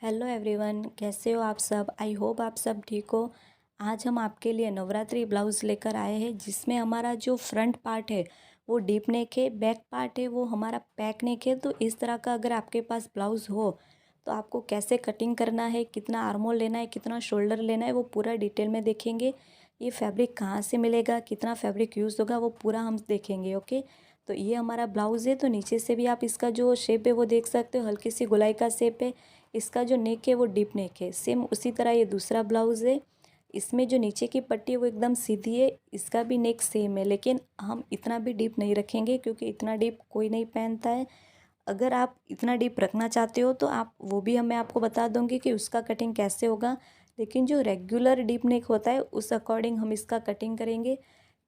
Hello everyone, कैसे हो आप सब। आई होप आप सब ठीक हो। आज हम आपके लिए नवरात्रि ब्लाउज़ लेकर आए हैं जिसमें हमारा जो फ्रंट पार्ट है वो डीप नेक है, बैक पार्ट है वो हमारा पैक नेक है। तो इस तरह का अगर आपके पास ब्लाउज़ हो तो आपको कैसे कटिंग करना है, कितना आर्मोल लेना है, कितना शोल्डर लेना है, वो पूरा डिटेल में देखेंगे। ये फैब्रिक कहाँ से मिलेगा, कितना फैब्रिक यूज़ होगा, वो पूरा हम देखेंगे। ओके, तो ये हमारा ब्लाउज़ है। तो नीचे से भी आप इसका जो शेप है वो देख सकते हो, हल्की सी गोलाई का शेप है। इसका जो नेक है वो डीप नेक है। सेम उसी तरह ये दूसरा ब्लाउज़ है। इसमें जो नीचे की पट्टी है वो एकदम सीधी है। इसका भी नेक सेम है, लेकिन हम इतना भी डीप नहीं रखेंगे क्योंकि इतना डीप कोई नहीं पहनता है। अगर आप इतना डीप रखना चाहते हो तो आप वो भी मैं आपको बता दूंगी कि उसका कटिंग कैसे होगा। लेकिन जो रेगुलर डीप नेक होता है उस अकॉर्डिंग हम इसका कटिंग करेंगे।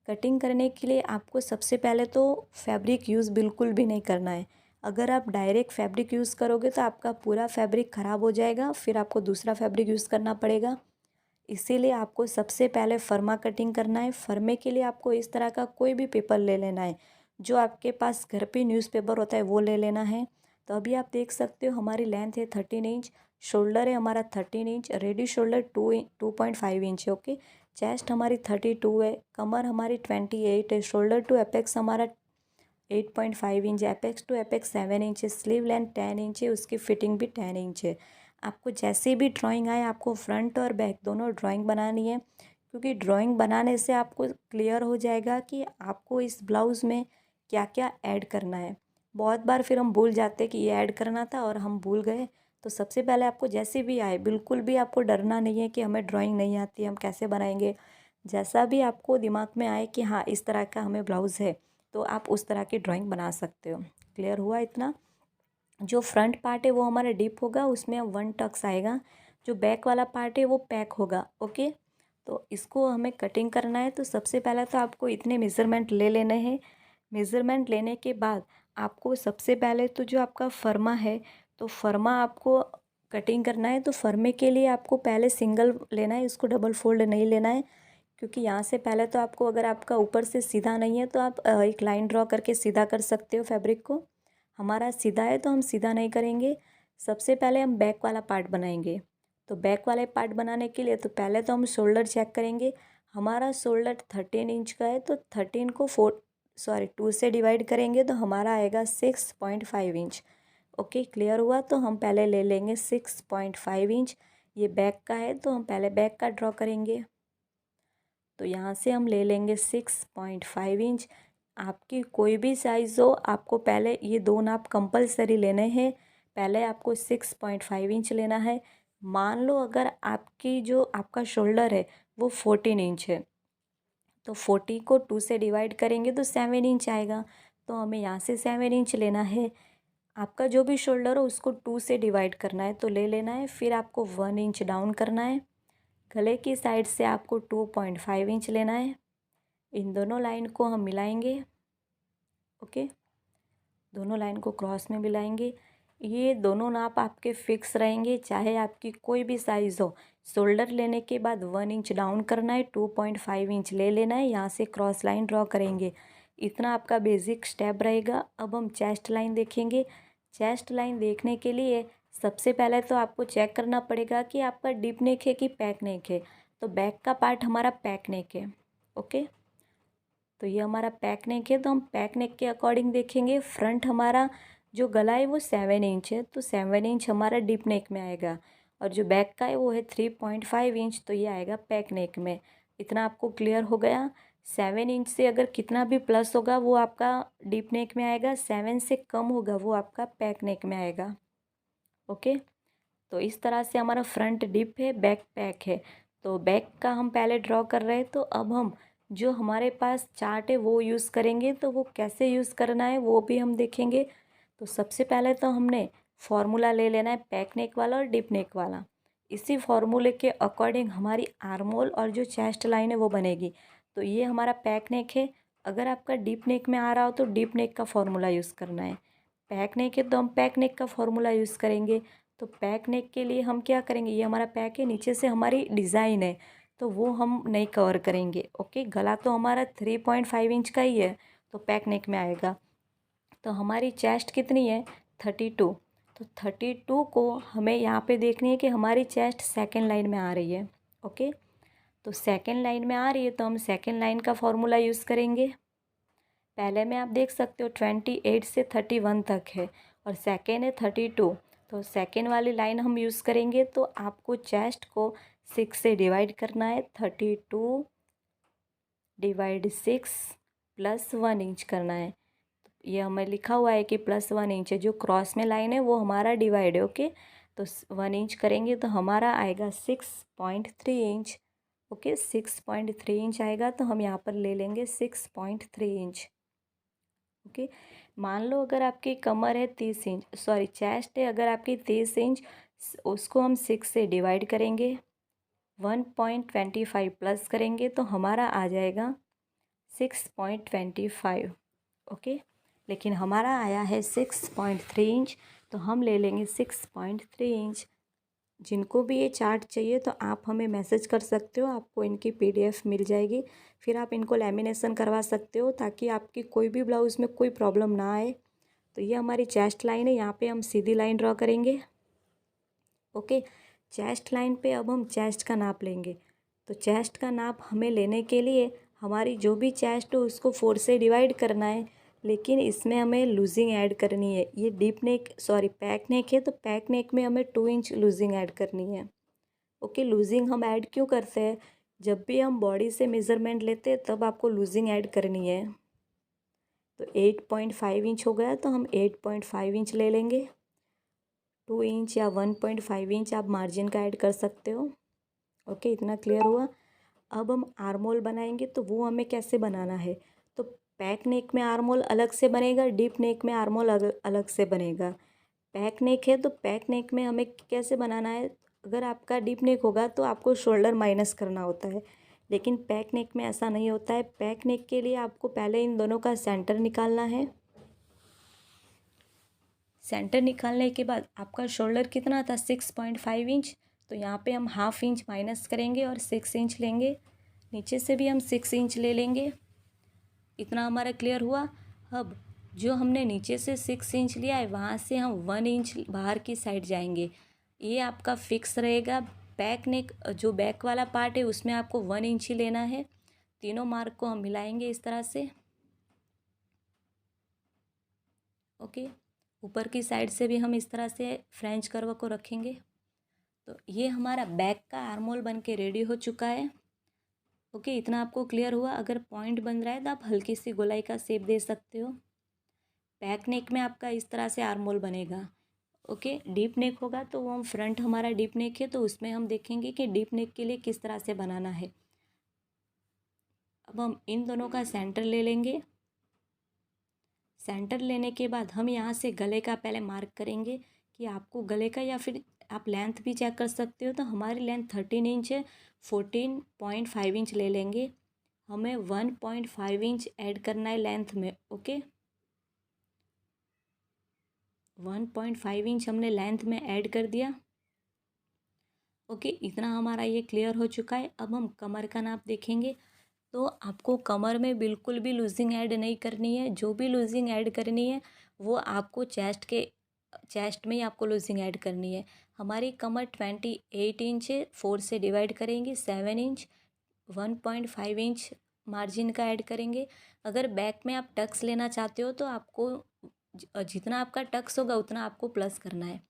कटिंग करने के लिए आपको सबसे पहले तो फैब्रिक यूज़ बिल्कुल भी नहीं करना है। अगर आप डायरेक्ट फैब्रिक यूज़ करोगे तो आपका पूरा फैब्रिक ख़राब हो जाएगा, फिर आपको दूसरा फैब्रिक यूज़ करना पड़ेगा। इसीलिए आपको सबसे पहले फर्मा कटिंग करना है। फर्मे के लिए आपको इस तरह का कोई भी पेपर ले लेना है, जो आपके पास घर पे न्यूज़पेपर होता है वो ले लेना है। तो अभी आप देख सकते हो हमारी लेंथ है 13 इंच, शोल्डर है हमारा 13 इंच, रेडी शोल्डर 2.5 इंच है। ओके, चेस्ट हमारी 32 है, कमर हमारी 28 है, शोल्डर टू एपेक्स हमारा 8.5 inch, apex to apex 7 inch है, स्लीव लेंथ 10 इंच है, उसकी फिटिंग भी 10 इंच है। आपको जैसे भी ड्राइंग आए आपको फ्रंट और बैक दोनों ड्राइंग बनानी है, क्योंकि ड्राइंग बनाने से आपको क्लियर हो जाएगा कि आपको इस ब्लाउज़ में क्या क्या ऐड करना है। बहुत बार फिर हम भूल जाते कि ये ऐड करना था और हम भूल गए। तो सबसे पहले आपको जैसे भी आए, बिल्कुल भी आपको डरना नहीं है कि हमें ड्राइंग नहीं आती, हम कैसे बनाएंगे। जैसा भी आपको दिमाग में आए कि हाँ इस तरह का हमें ब्लाउज़ है, तो आप उस तरह की ड्राइंग बना सकते हो। क्लियर हुआ इतना। जो फ्रंट पार्ट है वो हमारा डीप होगा, उसमें 1 टक्स आएगा। जो बैक वाला पार्ट है वो पैक होगा। ओके, तो इसको हमें कटिंग करना है। तो सबसे पहले तो आपको इतने मेज़रमेंट ले लेने हैं। मेज़रमेंट लेने के बाद आपको सबसे पहले तो जो आपका फर्मा है, तो फर्मा आपको कटिंग करना है। तो फर्मे के लिए आपको पहले सिंगल लेना है, इसको डबल फोल्ड नहीं लेना है। क्योंकि यहाँ से पहले तो आपको, अगर आपका ऊपर से सीधा नहीं है तो आप एक लाइन ड्रॉ करके सीधा कर सकते हो फैब्रिक को। हमारा सीधा है तो हम सीधा नहीं करेंगे। सबसे पहले हम बैक वाला पार्ट बनाएंगे। तो बैक वाले पार्ट बनाने के लिए तो पहले तो हम शोल्डर चेक करेंगे। हमारा शोल्डर 13 इंच का है, तो 13 को 2 से डिवाइड करेंगे तो हमारा आएगा 6.5 इंच। ओके, क्लियर हुआ। तो हम पहले ले लेंगे 6.5 इंच। ये बैक का है तो हम पहले बैक का ड्रॉ करेंगे। तो यहाँ से हम ले लेंगे 6.5 इंच। आपकी कोई भी साइज़ हो, आपको पहले ये दो नाप कंपलसरी लेने हैं। पहले आपको 6.5 इंच लेना है। मान लो अगर आपकी जो आपका शोल्डर है वो 14 इंच है, तो 40 को 2 से डिवाइड करेंगे तो 7 इंच आएगा। तो हमें यहाँ से 7 इंच लेना है। आपका जो भी शोल्डर हो उसको 2 से डिवाइड करना है तो ले लेना है। फिर आपको 1 इंच डाउन करना है। गले की साइड से आपको 2.5 इंच लेना है। इन दोनों लाइन को हम मिलाएंगे। ओके, दोनों लाइन को क्रॉस में मिलाएंगे। ये दोनों नाप आपके फिक्स रहेंगे, चाहे आपकी कोई भी साइज़ हो। शोल्डर लेने के बाद 1 इंच डाउन करना है, 2.5 इंच ले लेना है, यहाँ से क्रॉस लाइन ड्रॉ करेंगे। इतना आपका बेसिक स्टेप रहेगा। अब हम चेस्ट लाइन देखेंगे। चेस्ट लाइन देखने के लिए सबसे पहले तो आपको चेक करना पड़ेगा कि आपका डीप नेक है कि पैक नेक है। तो बैक का पार्ट हमारा पैक नेक है। ओके, तो ये हमारा पैक नेक है, तो हम पैक नेक के अकॉर्डिंग देखेंगे। फ्रंट हमारा जो गला है वो 7 इंच है, तो 7 इंच हमारा डीप नेक में आएगा। और जो बैक का है वो है 3.5 इंच, तो ये आएगा पैक नेक में। इतना आपको क्लियर हो गया। 7 इंच से अगर कितना भी प्लस होगा वो आपका डीप नेक में आएगा, 7 से कम होगा वो आपका पैक नेक में आएगा। ओके, तो इस तरह से हमारा फ्रंट डिप है, बैक पैक है। तो बैक का हम पहले ड्रॉ कर रहे हैं। तो अब हम जो हमारे पास चार्ट है वो यूज़ करेंगे। तो वो कैसे यूज़ करना है वो भी हम देखेंगे। तो सबसे पहले तो हमने फॉर्मूला ले लेना है पैक नेक वाला और डिप नेक वाला। इसी फॉर्मूले के अकॉर्डिंग हमारी आर्मोल और जो चेस्ट लाइन है वो बनेगी। तो ये हमारा पैक नेक है। अगर आपका डीप नेक में आ रहा हो तो डीप नेक का फॉर्मूला यूज़ करना है। पैक नेक है तो हम पैक नेक का फॉर्मूला यूज़ करेंगे। तो पैक नेक के लिए हम क्या करेंगे, ये हमारा पैक है, नीचे से हमारी डिज़ाइन है तो वो हम नहीं कवर करेंगे। ओके, गला तो हमारा 3.5 इंच का ही है तो पैक नेक में आएगा। तो हमारी चेस्ट कितनी है, 32। तो 32 को हमें यहाँ पे देखनी है कि हमारी चेस्ट सेकेंड लाइन में आ रही है। ओके, तो सेकेंड लाइन में आ रही है तो हम सेकेंड लाइन का फॉर्मूला यूज़ करेंगे। पहले में आप देख सकते हो 28 से 31 तक है और सेकेंड है 32, तो सेकेंड वाली लाइन हम यूज़ करेंगे। तो आपको चेस्ट को 6 से डिवाइड करना है, 32 डिवाइड 6 प्लस 1 इंच करना है। ये हमें लिखा हुआ है कि +1 इंच है, जो क्रॉस में लाइन है वो हमारा डिवाइड है। ओके, तो 1 इंच करेंगे तो हमारा आएगा 6.3 इंच। ओके, 6.3 इंच आएगा तो हम यहाँ पर ले लेंगे 6.3 इंच। ओके, मान लो अगर आपकी कमर है 30 इंच, सॉरी चेस्ट है अगर आपकी 30 इंच, उसको हम 6 से डिवाइड करेंगे, 1.25 प्लस करेंगे तो हमारा आ जाएगा 6.25। ओके, लेकिन हमारा आया है 6.3 इंच, तो हम ले लेंगे 6.3 इंच। जिनको भी ये चार्ट चाहिए तो आप हमें मैसेज कर सकते हो, आपको इनकी PDF मिल जाएगी, फिर आप इनको लैमिनेशन करवा सकते हो ताकि आपकी कोई भी ब्लाउज़ में कोई प्रॉब्लम ना आए। तो ये हमारी चेस्ट लाइन है, यहाँ पे हम सीधी लाइन ड्रॉ करेंगे। ओके, चेस्ट लाइन पे अब हम चेस्ट का नाप लेंगे। तो चेस्ट का नाप हमें लेने के लिए हमारी जो भी चेस्ट हो उसको 4 से डिवाइड करना है, लेकिन इसमें हमें लूजिंग ऐड करनी है। ये डीप नेक सॉरी पैक नेक है, तो पैक नेक में हमें 2 इंच लूजिंग ऐड करनी है। ओके, लूजिंग हम ऐड क्यों करते हैं? जब भी हम बॉडी से मेज़रमेंट लेते हैं तब आपको लूजिंग ऐड करनी है। तो 8.5 इंच हो गया तो हम 8.5 इंच ले लेंगे। 2 इंच या 1.5 इंच आप मार्जिन का ऐड कर सकते हो। ओके, इतना क्लियर हुआ। अब हम आर्मोल बनाएंगे, तो वो हमें कैसे बनाना है? तो पैक नेक में आर्मोल अलग से बनेगा, डीप नेक में आर्मोल अलग से बनेगा। पैक नेक है तो पैक नेक में हमें कैसे बनाना है? अगर आपका डीप नेक होगा तो आपको शोल्डर माइनस करना होता है, लेकिन पैक नेक में ऐसा नहीं होता है। पैक नेक के लिए आपको पहले इन दोनों का सेंटर निकालना है। सेंटर निकालने के बाद आपका शोल्डर कितना था? 6.5 इंच, तो यहाँ पे हम हाफ इंच माइनस करेंगे और 6 इंच लेंगे। नीचे से भी हम 6 इंच ले लेंगे। इतना हमारा क्लियर हुआ। अब जो हमने नीचे से 6 इंच लिया है वहाँ से हम 1 इंच बाहर की साइड जाएंगे। ये आपका फिक्स रहेगा। बैक नेक जो बैक वाला पार्ट है उसमें आपको 1 इंच ही लेना है। तीनों मार्क को हम मिलाएंगे इस तरह से। ओके, ऊपर की साइड से भी हम इस तरह से फ्रेंच कर्व को रखेंगे। तो ये हमारा बैक का आर्मोल बन के रेडी हो चुका है। ओके, इतना आपको क्लियर हुआ। अगर पॉइंट बन रहा है तो आप हल्की सी गोलाई का शेप दे सकते हो। बैक नेक में आपका इस तरह से आर्मोल बनेगा। ओके, डीप नेक होगा तो वो हम फ्रंट हमारा डीप नेक है तो उसमें हम देखेंगे कि डीप नेक के लिए किस तरह से बनाना है। अब हम इन दोनों का सेंटर ले लेंगे। सेंटर लेने के बाद हम यहाँ से गले का पहले मार्क करेंगे कि आपको गले का, या फिर आप लेंथ भी चेक कर सकते हो। तो हमारी लेंथ 13 इंच है, 14.5 इंच ले लेंगे। हमें 1.5 इंच ऐड करना है लेंथ में। ओके, 1.5 इंच हमने लेंथ में ऐड कर दिया। ओके, इतना हमारा ये क्लियर हो चुका है। अब हम कमर का नाप देखेंगे। तो आपको कमर में बिल्कुल भी लूजिंग ऐड नहीं करनी है। जो भी लूजिंग ऐड करनी है वो आपको चेस्ट में ही आपको लूजिंग ऐड करनी है। हमारी कमर 28 इंच है, 4 से डिवाइड करेंगे 7 इंच, 1.5 इंच मार्जिन का ऐड करेंगे। अगर बैक में आप टक्स लेना चाहते हो तो आपको जितना आपका टक्स होगा उतना आपको प्लस करना है।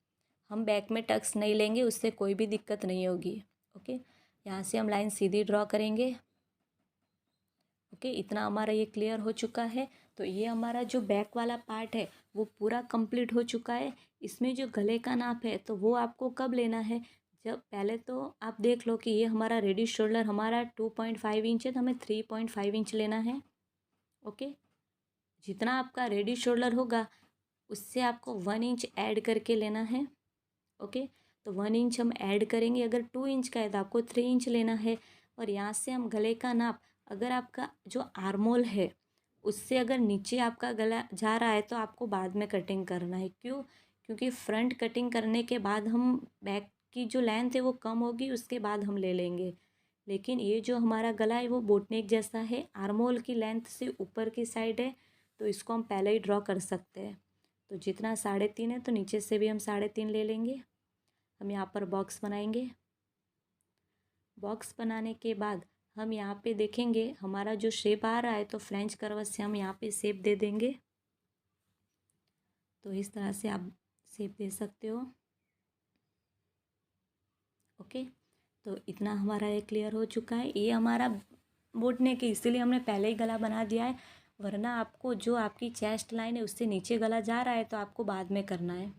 हम बैक में टक्स नहीं लेंगे, उससे कोई भी दिक्कत नहीं होगी। ओके, यहाँ से हम लाइन सीधी ड्रॉ करेंगे। ओके, इतना हमारा ये क्लियर हो चुका है। तो ये हमारा जो बैक वाला पार्ट है वो पूरा कंप्लीट हो चुका है। इसमें जो गले का नाप है तो वो आपको कब लेना है? जब पहले तो आप देख लो कि ये हमारा रेडी शोल्डर हमारा 2.5 इंच है तो हमें 3.5 इंच लेना है। ओके, जितना आपका रेडी शोल्डर होगा उससे आपको 1 इंच ऐड करके लेना है। ओके, तो 1 इंच हम ऐड करेंगे। अगर 2 इंच का है तो आपको 3 इंच लेना है। और यहाँ से हम गले का नाप, अगर आपका जो आर्मोल है उससे अगर नीचे आपका गला जा रहा है तो आपको बाद में कटिंग करना है। क्यों? क्योंकि फ्रंट कटिंग करने के बाद हम बैक की जो लेंथ है वो कम होगी, उसके बाद हम ले लेंगे। लेकिन ये जो हमारा गला है वो बोटनेक जैसा है, आर्मोल की लेंथ से ऊपर की साइड है, तो इसको हम पहले ही ड्रॉ कर सकते हैं। तो जितना 3.5 है तो नीचे से भी हम 3.5 ले लेंगे। हम यहाँ पर बॉक्स बनाएंगे। बॉक्स बनाने के बाद हम यहाँ पे देखेंगे हमारा जो शेप आ रहा है, तो फ्रेंच कर्व से हम यहाँ पे शेप दे देंगे। तो इस तरह से आप शेप दे सकते हो। ओके, तो इतना हमारा ये क्लियर हो चुका है। ये हमारा बोट नेक है, इसीलिए हमने पहले ही गला बना दिया है, वरना आपको जो आपकी चेस्ट लाइन है उससे नीचे गला जा रहा है तो आपको बाद में करना है।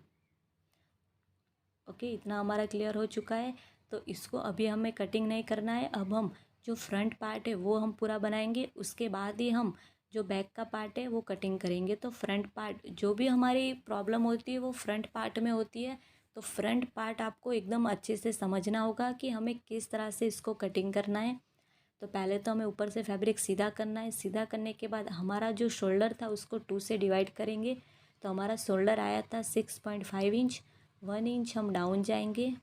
ओके, इतना हमारा क्लियर हो चुका है। तो इसको अभी हमें कटिंग नहीं करना है। अब हम जो फ्रंट पार्ट है वो हम पूरा बनाएंगे, उसके बाद ही हम जो बैक का पार्ट है वो कटिंग करेंगे। तो फ्रंट पार्ट जो भी हमारी प्रॉब्लम होती है वो फ्रंट पार्ट में होती है। तो फ्रंट पार्ट आपको एकदम अच्छे से समझना होगा कि हमें किस तरह से इसको कटिंग करना है। तो पहले तो हमें ऊपर से फैब्रिक सीधा करना है। सीधा करने के बाद हमारा जो शोल्डर था उसको 2 से डिवाइड करेंगे। तो हमारा शोल्डर आया था 6.5 इंच। 1 इंच हम डाउन जाएंगे,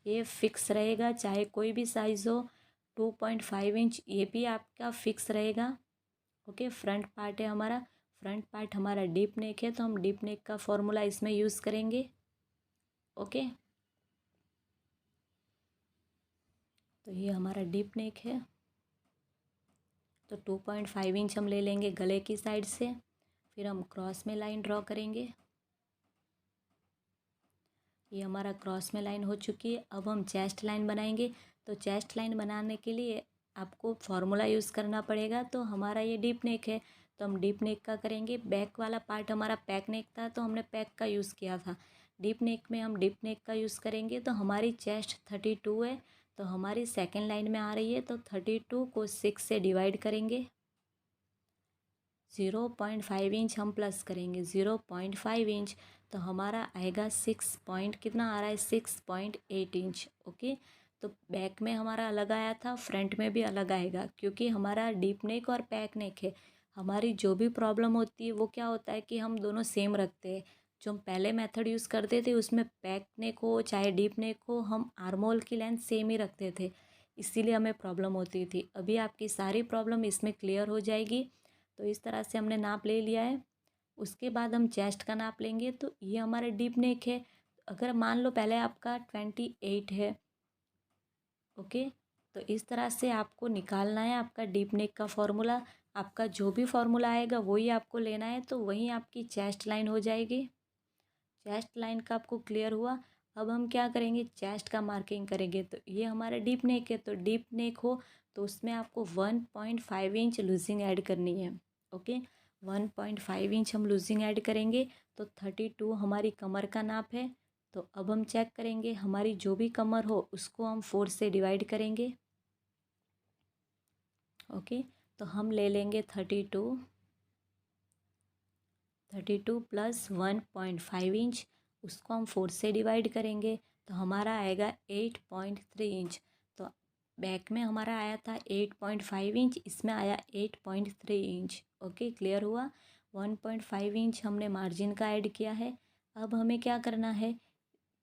ये फिक्स रहेगा चाहे कोई भी साइज़ हो। 2.5 इंच ये भी आपका फिक्स रहेगा। ओके, फ्रंट पार्ट है हमारा। फ्रंट पार्ट हमारा डीप नेक है, तो हम डीप नेक का फॉर्मूला इसमें यूज़ करेंगे। ओके, तो ये हमारा डीप नेक है। तो 2.5 इंच हम ले लेंगे गले की साइड से। फिर हम क्रॉस में लाइन ड्रॉ करेंगे। ये हमारा क्रॉस में लाइन हो चुकी है। अब हम चेस्ट लाइन बनाएंगे। तो चेस्ट लाइन बनाने के लिए आपको फार्मूला यूज़ करना पड़ेगा। तो हमारा ये डीप नेक है, तो हम डीप नेक का करेंगे। बैक वाला पार्ट हमारा पैक नेक था, तो हमने पैक का यूज़ किया था। डीप नेक में हम डीप नेक का यूज़ करेंगे। तो हमारी चेस्ट 32 है, तो हमारी सेकेंड लाइन में आ रही है। तो 32 को 6 से डिवाइड करेंगे। 0.5 इंच हम प्लस करेंगे। 0.5 इंच तो हमारा आएगा 6 पॉइंट, कितना आ रहा है 6.8 इंच। ओके, तो बैक में हमारा अलग आया था, फ्रंट में भी अलग आएगा, क्योंकि हमारा डीप नेक और पैक नेक है। हमारी जो भी प्रॉब्लम होती है वो क्या होता है कि हम दोनों सेम रखते हैं। जो हम पहले मेथड यूज़ करते थे उसमें पैक नेक हो चाहे डीप नेक हो, हम आर्मोल की लेंथ सेम ही रखते थे, इसीलिए हमें प्रॉब्लम होती थी। अभी आपकी सारी प्रॉब्लम इसमें क्लियर हो जाएगी। तो इस तरह से हमने नाप ले लिया है। उसके बाद हम चेस्ट का नाप लेंगे। तो ये हमारा डीप नेक है। अगर मान लो पहले आपका 28 है, ओके, तो इस तरह से आपको निकालना है आपका डीप नेक का फॉर्मूला। आपका जो भी फॉर्मूला आएगा वही आपको लेना है, तो वही आपकी चेस्ट लाइन हो जाएगी। चेस्ट लाइन का आपको क्लियर हुआ। अब हम क्या करेंगे, चेस्ट का मार्किंग करेंगे। तो ये हमारा डीप नेक है, तो डीप नेक हो तो उसमें आपको 1.5 इंच लूजिंग ऐड करनी है। ओके, 1.5 इंच हम लूजिंग ऐड करेंगे। तो 32 हमारी कमर का नाप है। तो अब हम चेक करेंगे हमारी जो भी कमर हो उसको हम 4 से डिवाइड करेंगे। ओके, तो हम ले लेंगे 32 प्लस 1.5 इंच, उसको हम 4 से डिवाइड करेंगे। तो हमारा आएगा 8.3 इंच। तो बैक में हमारा आया था 8.5 इंच, इसमें आया 8.3 इंच। ओके, क्लियर हुआ। 1.5 इंच हमने मार्जिन का ऐड किया है। अब हमें क्या करना है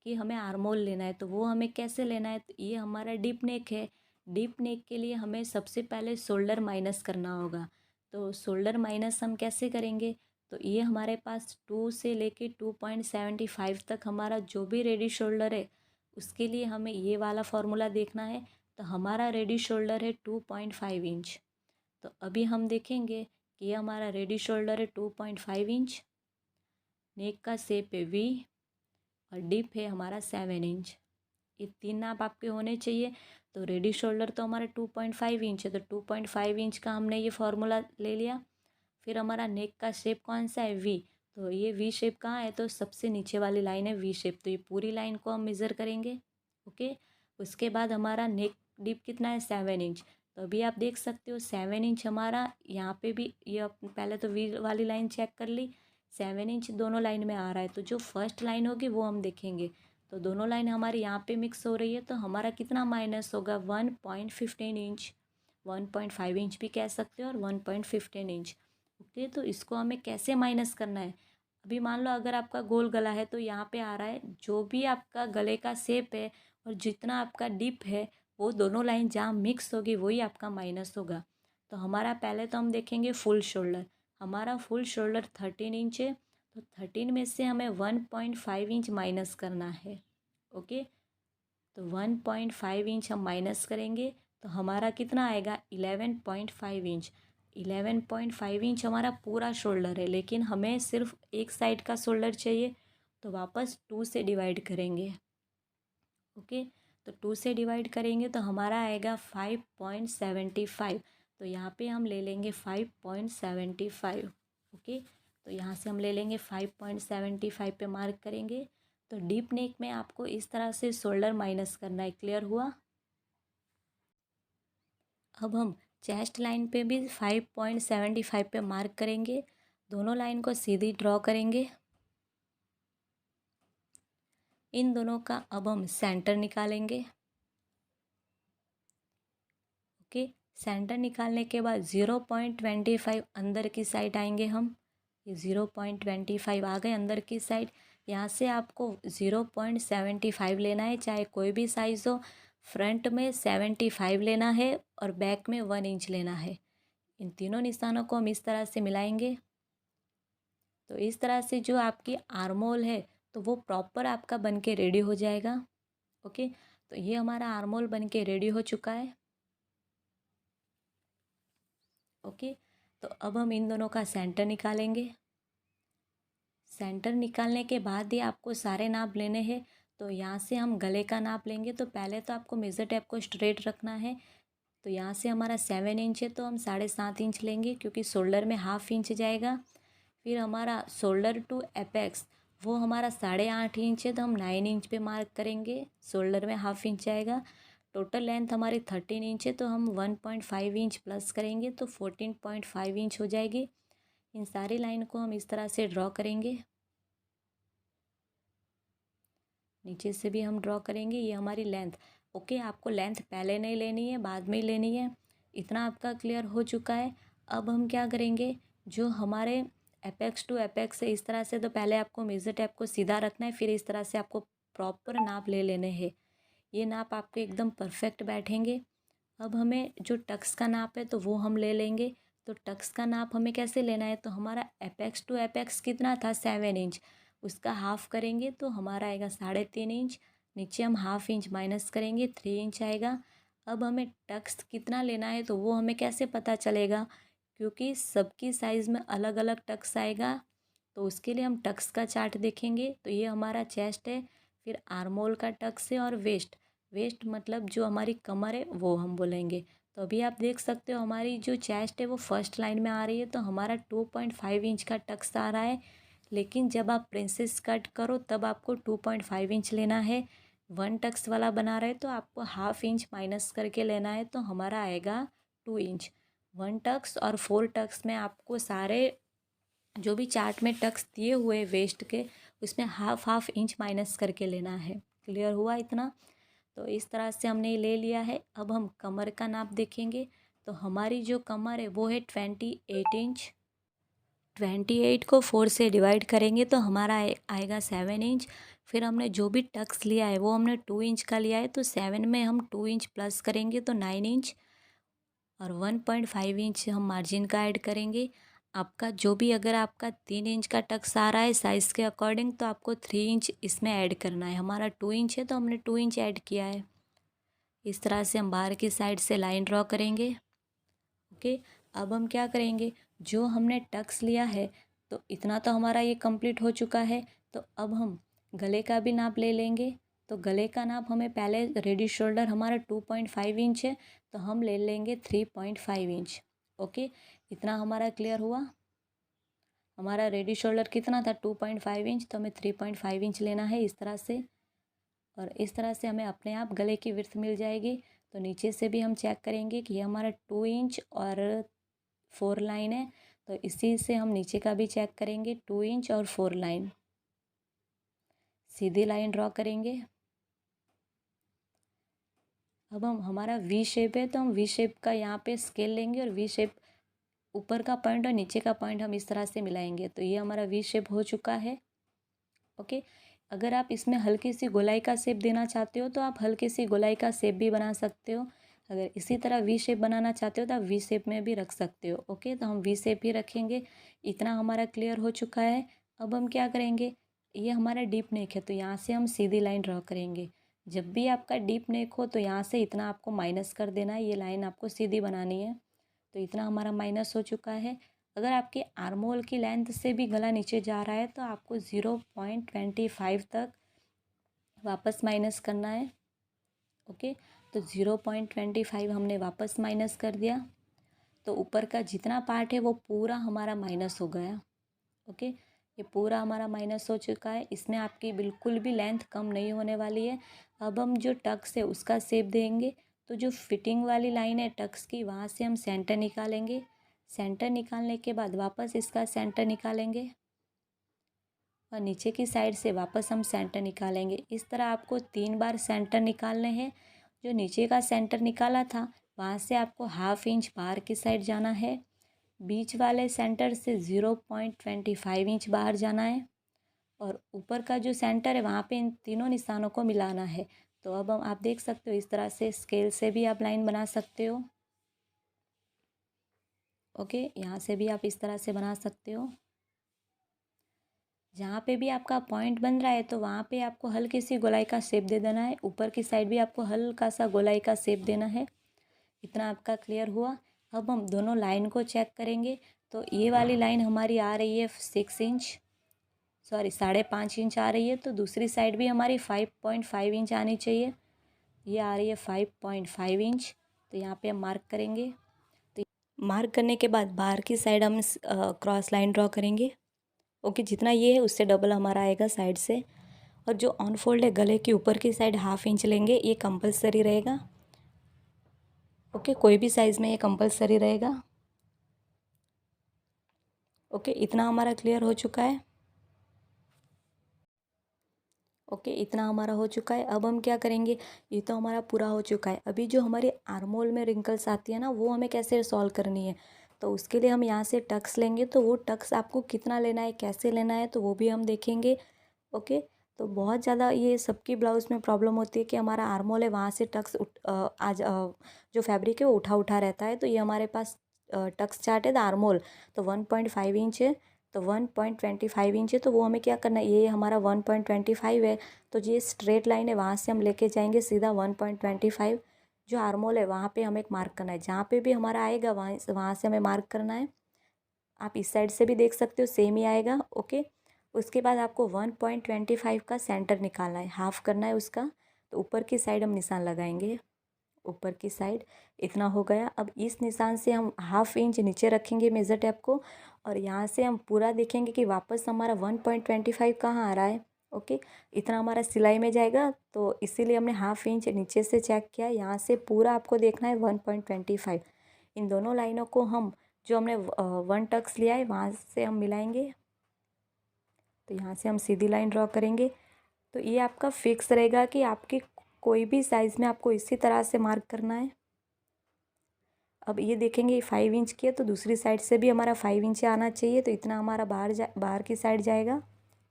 कि हमें आर्मोल लेना है। तो वो हमें कैसे लेना है, तो ये हमारा डीप नेक है। डीप नेक के लिए हमें सबसे पहले शोल्डर माइनस करना होगा। तो शोल्डर माइनस हम कैसे करेंगे, तो ये हमारे पास 2 से लेके 2.75 तक हमारा जो भी रेडी शोल्डर है उसके लिए हमें ये वाला फार्मूला देखना है। तो हमारा रेडी शोल्डर है 2.5 इंच। तो अभी हम देखेंगे कि ये हमारा रेडी शोल्डर है 2.5 इंच। नेक का शेप है वी और डीप है हमारा 7 इंच। ये 3 नाप आपके होने चाहिए। तो रेडी शोल्डर तो हमारा 2.5 इंच है, तो 2.5 इंच का हमने ये फार्मूला ले लिया। फिर हमारा नेक का शेप कौन सा है, वी। तो ये वी शेप कहाँ है, तो सबसे नीचे वाली लाइन है वी शेप। तो ये पूरी लाइन को हम मेज़र करेंगे। ओके, उसके बाद हमारा नेक डीप कितना है 7 इंच। तो अभी आप देख सकते हो 7 इंच हमारा यहाँ पे भी, ये पहले तो वी वाली लाइन चेक कर ली, 7 इंच दोनों लाइन में आ रहा है। तो जो फर्स्ट लाइन होगी वो हम देखेंगे। तो दोनों लाइन हमारी यहाँ पे मिक्स हो रही है, तो हमारा कितना माइनस होगा 1.15 इंच। 1.5 इंच भी कह सकते हो और 1.15 इंच। ओके, तो इसको हमें कैसे माइनस करना है। अभी मान लो अगर आपका गोल गला है तो यहाँ पे आ रहा है जो भी आपका गले का शेप है और जितना आपका डिप है वो दोनों लाइन जहाँ मिक्स होगी वही आपका माइनस होगा। तो हमारा पहले तो हम देखेंगे फुल शोल्डर। हमारा फुल शोल्डर 13 इंच है। तो 13 में से हमें 1.5 इंच माइनस करना है। ओके, तो 1.5 इंच हम माइनस करेंगे तो हमारा कितना आएगा 11.5 इंच। 11.5 इंच हमारा पूरा शोल्डर है, लेकिन हमें सिर्फ एक साइड का शोल्डर चाहिए, तो वापस 2 से डिवाइड करेंगे। ओके, तो 2 से डिवाइड करेंगे तो हमारा आएगा 5.75। तो यहाँ पे हम ले लेंगे 5.75। ओके, तो यहाँ से हम ले लेंगे 5.75 पे मार्क करेंगे। तो डीप नेक में आपको इस तरह से शोल्डर माइनस करना है। क्लियर हुआ? अब हम चेस्ट लाइन पे भी 5.75 पे मार्क करेंगे। दोनों लाइन को सीधी ड्रॉ करेंगे। इन दोनों का अब हम सेंटर निकालेंगे। ओके, सेंटर निकालने के बाद 0.25 अंदर की साइड आएंगे हम। ये 0.25 आ गए अंदर की साइड। यहाँ से आपको 0.75 लेना है, चाहे कोई भी साइज़ हो। फ्रंट में 75 लेना है और बैक में 1 इंच लेना है। इन तीनों निशानों को हम इस तरह से मिलाएंगे। तो इस तरह से जो आपकी आर्मोल है तो वो प्रॉपर आपका बन के रेडी हो जाएगा। ओके, तो ये हमारा आर्मोल बन के रेडी हो चुका है। ओके, तो अब हम इन दोनों का सेंटर निकालेंगे। सेंटर निकालने के बाद ही आपको सारे नाप लेने हैं। तो यहाँ से हम गले का नाप लेंगे। तो पहले तो आपको मेज़र टेप को स्ट्रेट रखना है। तो यहाँ से हमारा 7 इंच है, तो हम 7.5 इंच लेंगे, क्योंकि शोल्डर में 1/2 इंच जाएगा। फिर हमारा शोल्डर टू एपेक्स वो हमारा 8.5 इंच है, तो हम 9 इंच पे मार्क करेंगे। शोल्डर में 1/2 इंच जाएगा। टोटल लेंथ हमारी 13 इंच है, तो हम 1.5 इंच प्लस करेंगे तो 14.5 इंच हो जाएगी। इन सारी लाइन को हम इस तरह से ड्रॉ करेंगे। नीचे से भी हम ड्रॉ करेंगे। ये हमारी लेंथ। ओके, आपको लेंथ पहले नहीं लेनी है, बाद में ही लेनी है। इतना आपका क्लियर हो चुका है। अब हम क्या करेंगे, जो हमारे एपेक्स टू एपेक्स है इस तरह से, तो पहले आपको मेज़र टेप को सीधा रखना है, फिर इस तरह से आपको प्रॉपर नाप ले लेने हैं। ये नाप आपको एकदम परफेक्ट बैठेंगे। अब हमें जो टक्स का नाप है तो वो हम ले लेंगे। तो टक्स का नाप हमें कैसे लेना है, तो हमारा एपेक्स टू एपेक्स कितना था 7 इंच, उसका हाफ करेंगे तो हमारा आएगा 3.5 इंच। नीचे हम 1/2 इंच माइनस करेंगे, 3 इंच आएगा। अब हमें टक्स कितना लेना है तो वो हमें कैसे पता चलेगा, क्योंकि सबकी साइज़ में अलग अलग टक्स आएगा। तो उसके लिए हम टक्स का चार्ट देखेंगे। तो ये हमारा चेस्ट है, फिर आर्मोल का टक्स है, और वेस्ट। वेस्ट मतलब जो हमारी कमर है वो हम बोलेंगे। तो अभी आप देख सकते हो हमारी जो चेस्ट है वो फर्स्ट लाइन में आ रही है, तो हमारा 2.5 इंच का टक्स आ रहा है। लेकिन जब आप प्रिंसेस कट करो तब आपको 2.5 इंच लेना है। 1 टक्स वाला बना रहे तो आपको 1/2 इंच माइनस करके लेना है, तो हमारा आएगा 2 इंच। 1 टक्स और 4 टक्स में आपको सारे जो भी चार्ट में टक्स दिए हुए वेस्ट के, उसमें 1/2 इंच माइनस करके लेना है। क्लियर हुआ इतना? तो इस तरह से हमने ले लिया है। अब हम कमर का नाप देखेंगे। तो हमारी जो कमर है वो है 28 इंच। 28 को 4 से डिवाइड करेंगे तो हमारा आएगा 7 इंच। फिर हमने जो भी टक्स लिया है वो हमने 2 इंच का लिया है, तो 7 में हम 2 इंच प्लस करेंगे तो 9 इंच, और 1.5 इंच हम मार्जिन का ऐड करेंगे। आपका जो भी, अगर आपका 3 इंच का टक्स आ रहा है साइज़ के अकॉर्डिंग, तो आपको 3 इंच इसमें ऐड करना है। हमारा 2 इंच है तो हमने 2 इंच ऐड किया है। इस तरह से हम बाहर की साइड से लाइन ड्रॉ करेंगे। ओके, अब हम क्या करेंगे, जो हमने टक्स लिया है तो इतना तो हमारा ये कंप्लीट हो चुका है। तो अब हम गले का भी नाप ले लेंगे। तो गले का नाप हमें पहले, रेडी शोल्डर हमारा 2.5 इंच है, तो हम ले लेंगे 3.5 इंच। ओके, इतना हमारा क्लियर हुआ। हमारा रेडी शोल्डर कितना था 2.5 इंच, तो हमें 3.5 इंच लेना है इस तरह से। और इस तरह से हमें अपने आप गले की विड्थ मिल जाएगी। तो नीचे से भी हम चेक करेंगे कि ये हमारा 2 इंच और 4 लाइन है, तो इसी से हम नीचे का भी चेक करेंगे, 2 इंच और 4 लाइन। सीधी लाइन ड्रॉ करेंगे। अब हम, हमारा वी शेप है तो हम वी शेप का यहाँ पे स्केल लेंगे, और वी शेप ऊपर का पॉइंट और नीचे का पॉइंट हम इस तरह से मिलाएंगे। तो ये हमारा वी शेप हो चुका है। ओके, अगर आप इसमें हल्की सी गोलाई का शेप देना चाहते हो तो आप हल्की सी गोलाई का शेप भी बना सकते हो। अगर इसी तरह वी शेप बनाना चाहते हो तो आप वी शेप में भी रख सकते हो। ओके, तो हम वी शेप ही रखेंगे। इतना हमारा क्लियर हो चुका है। अब हम क्या करेंगे, ये हमारा डीप नेक है तो यहाँ से हम सीधी लाइन ड्रॉ करेंगे। जब भी आपका डीप नेक हो तो यहाँ से इतना आपको माइनस कर देना है, ये लाइन आपको सीधी बनानी है। तो इतना हमारा माइनस हो चुका है। अगर आपके आर्म होल की लेंथ से भी गला नीचे जा रहा है तो आपको 0.25 तक वापस माइनस करना है। ओके, तो 0.25 हमने वापस माइनस कर दिया, तो ऊपर का जितना पार्ट है वो पूरा हमारा माइनस हो गया। ओके, ये पूरा हमारा माइनस हो चुका है। इसमें आपकी बिल्कुल भी लेंथ कम नहीं होने वाली है। अब हम जो टक्स है उसका शेप देंगे, तो जो फिटिंग वाली लाइन है टक्स की, वहाँ से हम सेंटर निकालेंगे। सेंटर निकालने के बाद वापस इसका सेंटर निकालेंगे और नीचे की साइड से वापस हम सेंटर निकालेंगे। इस तरह आपको 3 बार सेंटर निकालने हैं। जो नीचे का सेंटर निकाला था वहाँ से आपको 1/2 इंच बाहर की साइड जाना है। बीच वाले सेंटर से 0.25 इंच बाहर जाना है और ऊपर का जो सेंटर है वहाँ पे इन तीनों निशानों को मिलाना है। तो अब हम आप देख सकते हो इस तरह से स्केल से भी आप लाइन बना सकते हो। ओके, यहाँ से भी आप इस तरह से बना सकते हो। जहाँ पे भी आपका पॉइंट बन रहा है तो वहाँ पे आपको हल्की सी गोलाई का शेप दे देना है। ऊपर की साइड भी आपको हल्का सा गोलाई का शेप देना है। इतना आपका क्लियर हुआ। अब हम दोनों लाइन को चेक करेंगे। तो ये वाली लाइन हमारी आ रही है 6 इंच, सॉरी 5.5 इंच आ रही है। तो दूसरी साइड भी हमारी 5.5 इंच आनी चाहिए। ये आ रही है 5.5 इंच। तो यहाँ पे हम मार्क करेंगे। तो मार्क करने के बाद बाहर की साइड हम क्रॉस लाइन ड्रॉ करेंगे। ओके, जितना ये है उससे डबल हमारा आएगा साइड से। और जो ऑन फोल्ड है गले के ऊपर की साइड 1/2 इंच लेंगे, ये कंपलसरी रहेगा। ओके, कोई भी साइज़ में ये कंपलसरी रहेगा। ओके, इतना हमारा क्लियर हो चुका है। ओके, इतना हमारा हो चुका है। अब हम क्या करेंगे, ये तो हमारा पूरा हो चुका है। अभी जो हमारे आर्म होल में रिंकल्स आती है ना, वो हमें कैसे सॉल्व करनी है। तो उसके लिए हम यहाँ से टक्स लेंगे। तो वो टक्स आपको कितना लेना है, कैसे लेना है, तो वो भी हम देखेंगे। ओके, तो बहुत ज़्यादा ये सबकी ब्लाउज़ में प्रॉब्लम होती है कि हमारा आर्म होल है वहाँ से टक्स जो फैब्रिक है वो उठा उठा रहता है। तो ये हमारे पास टक्स चार्ट है द आर्म होल, तो 1.5 इंच है, तो 1.25 इंच है। तो वो हमें क्या करना है, ये हमारा 1.25 है। तो ये स्ट्रेट लाइन है, वहाँ से हम लेके जाएंगे सीधा 1.25। जो आर्म होल है वहाँ पे हमें एक मार्क करना है। जहाँ पे भी हमारा आएगा वहाँ से हमें मार्क करना है। आप इस साइड से भी देख सकते हो, सेम ही आएगा। ओके, उसके बाद आपको 1.25 का सेंटर निकालना है, हाफ करना है उसका। तो ऊपर की साइड हम निशान लगाएंगे, ऊपर की साइड इतना हो गया। अब इस निशान से हम 1/2 इंच नीचे रखेंगे मेज़र टेप को, और यहाँ से हम पूरा देखेंगे कि वापस हमारा 1.25 कहाँ आ रहा है। ओके, इतना हमारा सिलाई में जाएगा, तो इसीलिए हमने 1/2 इंच नीचे से चेक किया। यहाँ से पूरा आपको देखना है 1.25। इन दोनों लाइनों को हम जो हमने 1 टक्स लिया है वहाँ से हम मिलाएंगे। तो यहाँ से हम सीधी लाइन ड्रॉ करेंगे। तो ये आपका फिक्स रहेगा कि आपके कोई भी साइज़ में आपको इसी तरह से मार्क करना है। अब ये देखेंगे 5 इंच की है, तो दूसरी साइड से भी हमारा 5 इंच आना चाहिए। तो इतना हमारा बाहर की साइड जाएगा।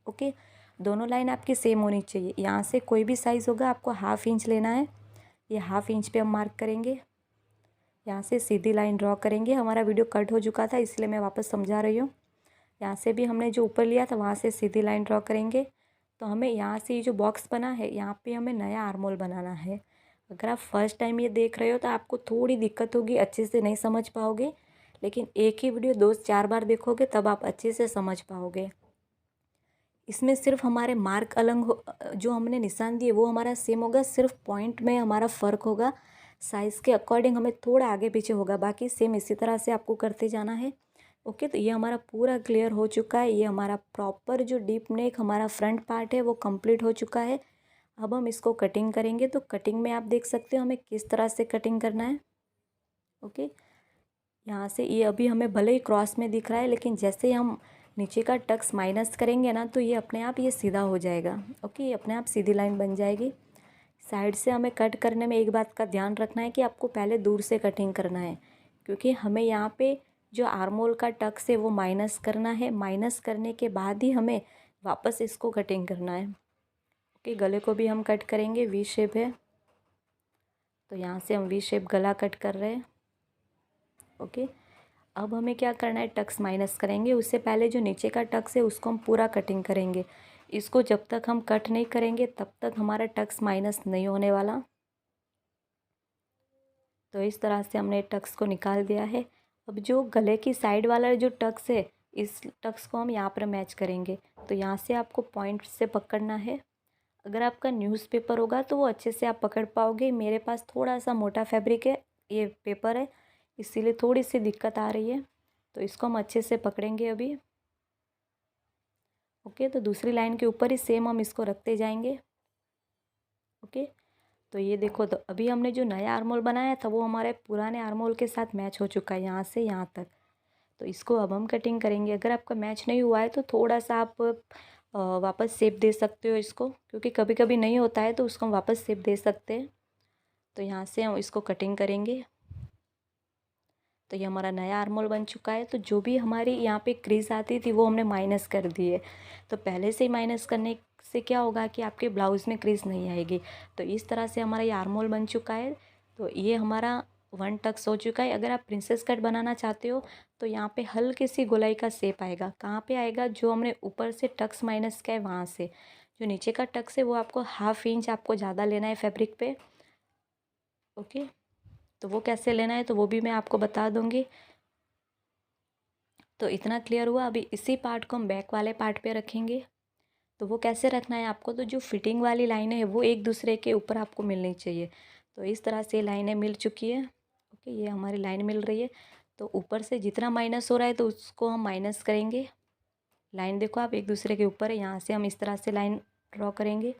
ओके, दोनों लाइन आपकी सेम होनी चाहिए। यहाँ से कोई भी साइज़ होगा आपको 1/2 इंच लेना है। ये 1/2 इंच पे हम मार्क करेंगे। यहाँ से सीधी लाइन ड्रॉ करेंगे। हमारा वीडियो कट हो चुका था इसलिए मैं वापस समझा रही हूँ। यहाँ से भी हमने जो ऊपर लिया था वहाँ से सीधी लाइन ड्रॉ करेंगे। तो हमें यहाँ से ये जो बॉक्स बना है यहाँ पे हमें नया आर्म होल बनाना है। अगर आप फर्स्ट टाइम ये देख रहे हो तो आपको थोड़ी दिक्कत होगी, अच्छे से नहीं समझ पाओगे। लेकिन एक ही वीडियो 2-4 बार देखोगे तब आप अच्छे से समझ पाओगे। इसमें सिर्फ हमारे मार्क अलग हो, जो हमने निशान दिए वो हमारा सेम होगा, सिर्फ पॉइंट में हमारा फ़र्क होगा। साइज़ के अकॉर्डिंग हमें थोड़ा आगे पीछे होगा, बाकी सेम इसी तरह से आपको करते जाना है। ओके, तो ये हमारा पूरा क्लियर हो चुका है। ये हमारा प्रॉपर जो डीप नेक हमारा फ्रंट पार्ट है वो कंप्लीट हो चुका है। अब हम इसको कटिंग करेंगे। तो कटिंग में आप देख सकते हो हमें किस तरह से कटिंग करना है। ओके, यहाँ से ये अभी हमें भले ही क्रॉस में दिख रहा है, लेकिन जैसे ही हम नीचे का टक्स माइनस करेंगे ना तो ये अपने आप ये सीधा हो जाएगा। ओके, ये अपने आप सीधी लाइन बन जाएगी। साइड से हमें कट करने में एक बात का ध्यान रखना है कि आपको पहले दूर से कटिंग करना है, क्योंकि हमें यहाँ पे जो आर्म होल का टक्स है वो माइनस करना है। माइनस करने के बाद ही हमें वापस इसको कटिंग करना है। ओके, गले को भी हम कट करेंगे, वी शेप है तो यहाँ से हम वी शेप गला कट कर रहे हैं। ओके, अब हमें क्या करना है, टक्स माइनस करेंगे। उससे पहले जो नीचे का टक्स है उसको हम पूरा कटिंग करेंगे। इसको जब तक हम कट नहीं करेंगे तब तक हमारा टक्स माइनस नहीं होने वाला। तो इस तरह से हमने टक्स को निकाल दिया है। अब जो गले की साइड वाला जो टक्स है, इस टक्स को हम यहाँ पर मैच करेंगे। तो यहाँ से आपको पॉइंट से पकड़ना है। अगर आपका न्यूज़पेपर होगा तो वो अच्छे से आप पकड़ पाओगे। मेरे पास थोड़ा सा मोटा फैब्रिक है, ये पेपर है, इसीलिए थोड़ी सी दिक्कत आ रही है। तो इसको हम अच्छे से पकड़ेंगे अभी। ओके, तो दूसरी लाइन के ऊपर ही सेम हम इसको रखते जाएंगे। ओके, तो ये देखो, तो अभी हमने जो नया आर्मोल बनाया था वो हमारे पुराने आर्मोल के साथ मैच हो चुका है यहाँ से यहाँ तक। तो इसको अब हम कटिंग करेंगे। अगर आपका मैच नहीं हुआ है तो थोड़ा सा आप वापस शेप दे सकते हो इसको, क्योंकि कभी कभी नहीं होता है तो उसको हम वापस शेप दे सकते हैं। तो यहाँ से हम इसको कटिंग करेंगे। तो ये हमारा नया आर्मोल बन चुका है। तो जो भी हमारी यहाँ पे क्रीज आती थी वो हमने माइनस कर दी है। तो पहले से ही माइनस करने से क्या होगा कि आपके ब्लाउज़ में क्रीज नहीं आएगी। तो इस तरह से हमारा ये आर्मोल बन चुका है। तो ये हमारा 1 टक्स हो चुका है। अगर आप प्रिंसेस कट बनाना चाहते हो तो यहाँ पे हल्की सी गोलाई का शेप आएगा। कहाँ पे आएगा, जो हमने ऊपर से टक्स माइनस किया है वहाँ से। जो नीचे का टक्स है वो आपको 1/2 इंच आपको ज़्यादा लेना है फैब्रिक पे। ओके, तो वो कैसे लेना है तो वो भी मैं आपको बता दूँगी। तो इतना क्लियर हुआ। अभी इसी पार्ट को हम बैक वाले पार्ट पे रखेंगे। तो वो कैसे रखना है आपको, तो जो फिटिंग वाली लाइनें है वो एक दूसरे के ऊपर आपको मिलनी चाहिए। तो इस तरह से लाइनें मिल चुकी है। ओके, ये हमारी लाइन मिल रही है। तो ऊपर से जितना माइनस हो रहा है तो उसको हम माइनस करेंगे। लाइन देखो आप एक दूसरे के ऊपर है। यहाँ से हम इस तरह से लाइन ड्रॉ करेंगे।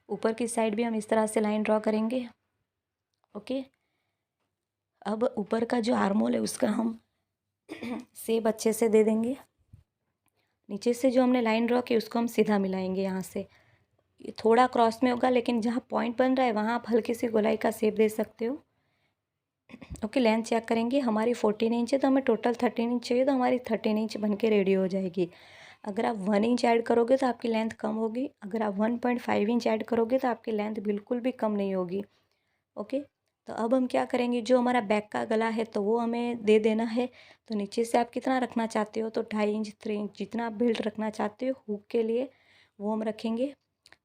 ऊपर की साइड भी हम इस तरह से लाइन ड्रॉ करेंगे। ओके, अब ऊपर का जो आर्मोल है उसका हम शेप अच्छे से दे देंगे। नीचे से जो हमने लाइन ड्रॉ की उसको हम सीधा मिलाएंगे यहाँ से। ये थोड़ा क्रॉस में होगा, लेकिन जहाँ पॉइंट बन रहा है वहाँ आप हल्की सी गोलाई का शेप दे सकते हो। ओके, लेंथ चेक करेंगे। हमारी 14 इंच है तो हमें टोटल 13 इंच चाहिए, तो हमारी 13 इंच बन के रेडी हो जाएगी। अगर आप 1 इंच ऐड करोगे तो आपकी लेंथ कम होगी। अगर आप 1.5 इंच ऐड करोगे तो आपकी लेंथ बिल्कुल भी कम नहीं होगी। ओके, तो अब हम क्या करेंगे, जो हमारा बैक का गला है तो वो हमें दे देना है। तो नीचे से आप कितना रखना चाहते हो, तो 2.5 इंच 3 इंच जितना आप बेल्ट रखना चाहते हो हुक के लिए वो हम रखेंगे।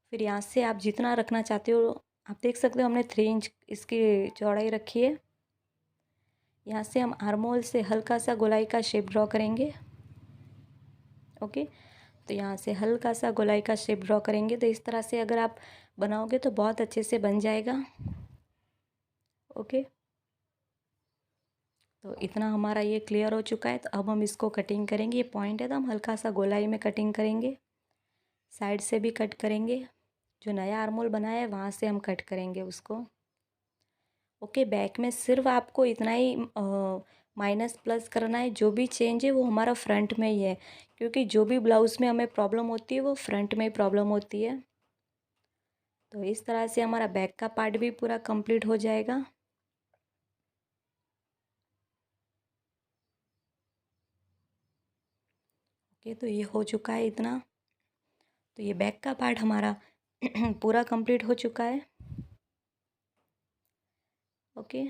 फिर यहाँ से आप जितना रखना चाहते हो, आप देख सकते हो हमने 3 इंच इसकी चौड़ाई रखी है। यहाँ से हम आर्मोल से हल्का सा गोलाई का शेप ड्रॉ करेंगे। ओके, तो यहाँ से हल्का सा गोलाई का शेप ड्रॉ करेंगे। तो इस तरह से अगर आप बनाओगे तो बहुत अच्छे से बन जाएगा। ओके, तो इतना हमारा ये क्लियर हो चुका है। तो अब हम इसको कटिंग करेंगे। ये पॉइंट है तो हम हल्का सा गोलाई में कटिंग करेंगे। साइड से भी कट करेंगे। जो नया आर्मोल बनाया है वहाँ से हम कट करेंगे उसको। ओके, बैक में सिर्फ आपको इतना ही माइनस प्लस करना है। जो भी चेंज है वो हमारा फ्रंट में ही है, क्योंकि जो भी ब्लाउज़ में हमें प्रॉब्लम होती है वो फ्रंट में ही प्रॉब्लम होती है। तो इस तरह से हमारा बैक का पार्ट भी पूरा कंप्लीट हो जाएगा। ओके, तो ये हो चुका है इतना। तो ये बैक का पार्ट हमारा पूरा कंप्लीट हो चुका है। ओके,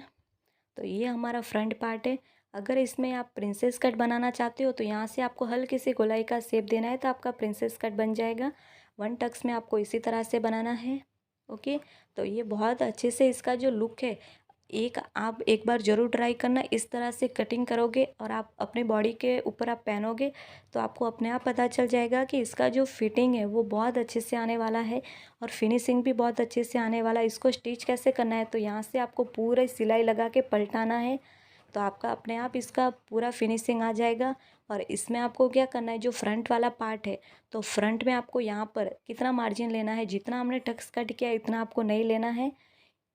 तो ये हमारा फ्रंट पार्ट है। अगर इसमें आप प्रिंसेस कट बनाना चाहते हो तो यहाँ से आपको हल्की सी गोलाई का शेप देना है तो आपका प्रिंसेस कट बन जाएगा। 1 टक्स में आपको इसी तरह से बनाना है। ओके, तो ये बहुत अच्छे से इसका जो लुक है, आप एक बार ज़रूर ट्राई करना। इस तरह से कटिंग करोगे और आप अपने बॉडी के ऊपर आप पहनोगे तो आपको अपने आप पता चल जाएगा कि इसका जो फिटिंग है वो बहुत अच्छे से आने वाला है और फिनिशिंग भी बहुत अच्छे से आने वाला है। इसको स्टिच कैसे करना है, तो यहाँ से आपको पूरा सिलाई लगा के पलटाना है। तो आपका अपने आप इसका पूरा फिनिशिंग आ जाएगा। और इसमें आपको क्या करना है, जो फ्रंट वाला पार्ट है तो फ्रंट में आपको यहाँ पर कितना मार्जिन लेना है, जितना हमने टक्स कट किया इतना आपको नहीं लेना है,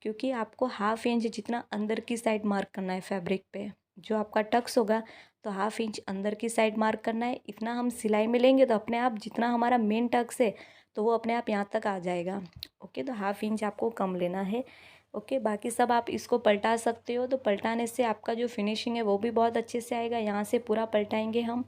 क्योंकि आपको 1/2 इंच जितना अंदर की साइड मार्क करना है फैब्रिक पे। जो आपका टक्स होगा तो 1/2 इंच अंदर की साइड मार्क करना है। इतना हम सिलाई में लेंगे तो अपने आप जितना हमारा मेन टक्स है तो वो अपने आप यहाँ तक आ जाएगा। ओके, तो 1/2 इंच आपको कम लेना है। ओके, बाकी सब आप इसको पलटा सकते हो। तो पलटाने से आपका जो फिनिशिंग है वो भी बहुत अच्छे से आएगा। यहाँ से पूरा पलटाएंगे हम।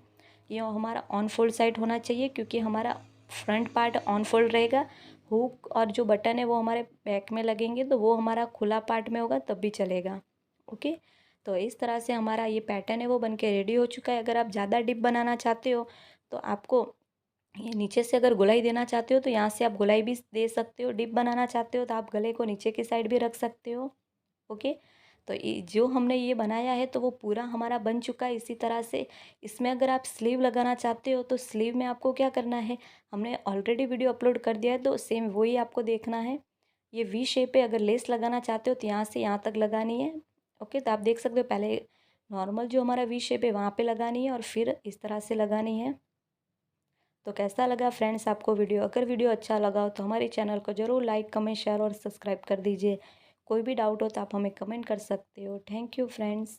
ये हमारा ऑन फोल्ड साइड होना चाहिए, क्योंकि हमारा फ्रंट पार्ट ऑन फोल्ड रहेगा। हुक और जो बटन है वो हमारे बैक में लगेंगे, तो वो हमारा खुला पार्ट में होगा तब भी चलेगा। ओके, तो इस तरह से हमारा ये पैटर्न है वो बन के रेडी हो चुका है। अगर आप ज़्यादा डिप बनाना चाहते हो तो आपको ये नीचे से अगर गोलाई देना चाहते हो तो यहाँ से आप गोलाई भी दे सकते हो। डिप बनाना चाहते हो तो आप गले को नीचे की साइड भी रख सकते हो। ओके। तो ये जो हमने ये बनाया है तो वो पूरा हमारा बन चुका है इसी तरह से। इसमें अगर आप स्लीव लगाना चाहते हो तो स्लीव में आपको क्या करना है, हमने ऑलरेडी वीडियो अपलोड कर दिया है तो सेम वही आपको देखना है। ये वी शेप है, अगर लेस लगाना चाहते हो तो यहाँ से यहाँ तक लगानी है। ओके, तो आप देख सकते हो पहले नॉर्मल जो हमारा वी शेप है वहाँ पे लगानी है और फिर इस तरह से लगानी है। तो कैसा लगा फ्रेंड्स आपको वीडियो? अगर वीडियो अच्छा लगा हो तो हमारे चैनल को ज़रूर लाइक, कमेंट, शेयर और सब्सक्राइब कर दीजिए। कोई भी डाउट हो तो आप हमें कमेंट कर सकते हो। Thank you friends.